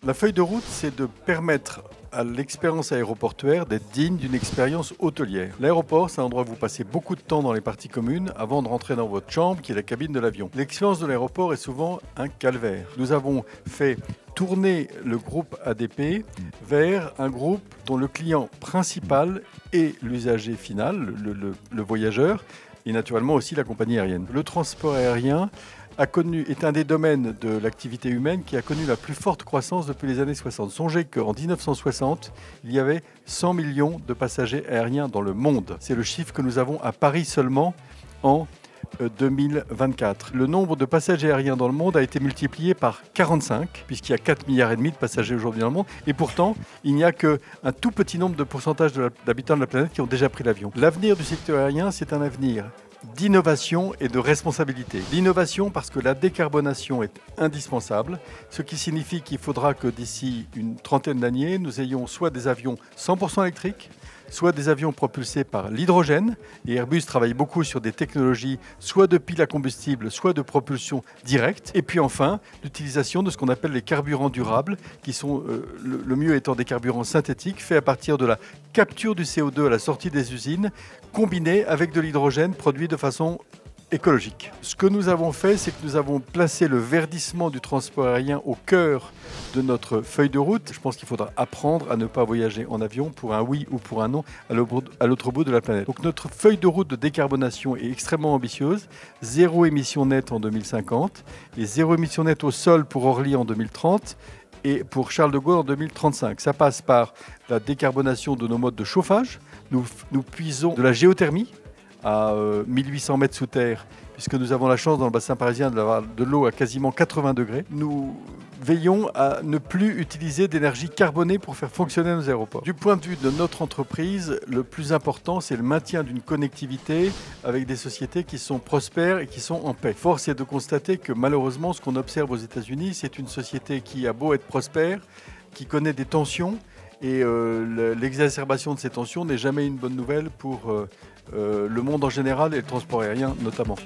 La feuille de route, c'est de permettre à l'expérience aéroportuaire d'être digne d'une expérience hôtelière. L'aéroport, c'est un endroit où vous passez beaucoup de temps dans les parties communes avant de rentrer dans votre chambre, qui est la cabine de l'avion. L'expérience de l'aéroport est souvent un calvaire. Nous avons fait tourner le groupe ADP vers un groupe dont le client principal est l'usager final, le voyageur, et naturellement aussi la compagnie aérienne. Le transport aérien est un des domaines de l'activité humaine qui a connu la plus forte croissance depuis les années 60. Songez qu'en 1960, il y avait 100 millions de passagers aériens dans le monde. C'est le chiffre que nous avons à Paris seulement en 2024. Le nombre de passagers aériens dans le monde a été multiplié par 45, puisqu'il y a 4,5 milliards de passagers aujourd'hui dans le monde. Et pourtant, il n'y a qu'un tout petit nombre de pourcentage d'habitants de la planète qui ont déjà pris l'avion. L'avenir du secteur aérien, c'est un avenir d'innovation et de responsabilité. L'innovation parce que la décarbonation est indispensable, ce qui signifie qu'il faudra que d'ici une trentaine d'années, nous ayons soit des avions 100% électriques, soit des avions propulsés par l'hydrogène. Et Airbus travaille beaucoup sur des technologies soit de piles à combustible, soit de propulsion directe. Et puis enfin, l'utilisation de ce qu'on appelle les carburants durables, qui sont le mieux étant des carburants synthétiques, faits à partir de la capture du CO2 à la sortie des usines, combinés avec de l'hydrogène produit de façon écologique. Ce que nous avons fait, c'est que nous avons placé le verdissement du transport aérien au cœur de notre feuille de route. Je pense qu'il faudra apprendre à ne pas voyager en avion pour un oui ou pour un non à l'autre bout de la planète. Donc notre feuille de route de décarbonation est extrêmement ambitieuse. 0 émission nette en 2050 et 0 émission nette au sol pour Orly en 2030. Et pour Charles de Gaulle en 2035. Ça passe par la décarbonation de nos modes de chauffage. Nous puisons de la géothermie à 1800 mètres sous terre, puisque nous avons la chance dans le bassin parisien d'avoir de l'eau à quasiment 80 degrés. Nous veillons à ne plus utiliser d'énergie carbonée pour faire fonctionner nos aéroports. Du point de vue de notre entreprise, le plus important, c'est le maintien d'une connectivité avec des sociétés qui sont prospères et qui sont en paix. Force est de constater que malheureusement, ce qu'on observe aux États-Unis, c'est une société qui a beau être prospère, qui connaît des tensions, et l'exacerbation de ces tensions n'est jamais une bonne nouvelle pour le monde en général et le transport aérien notamment.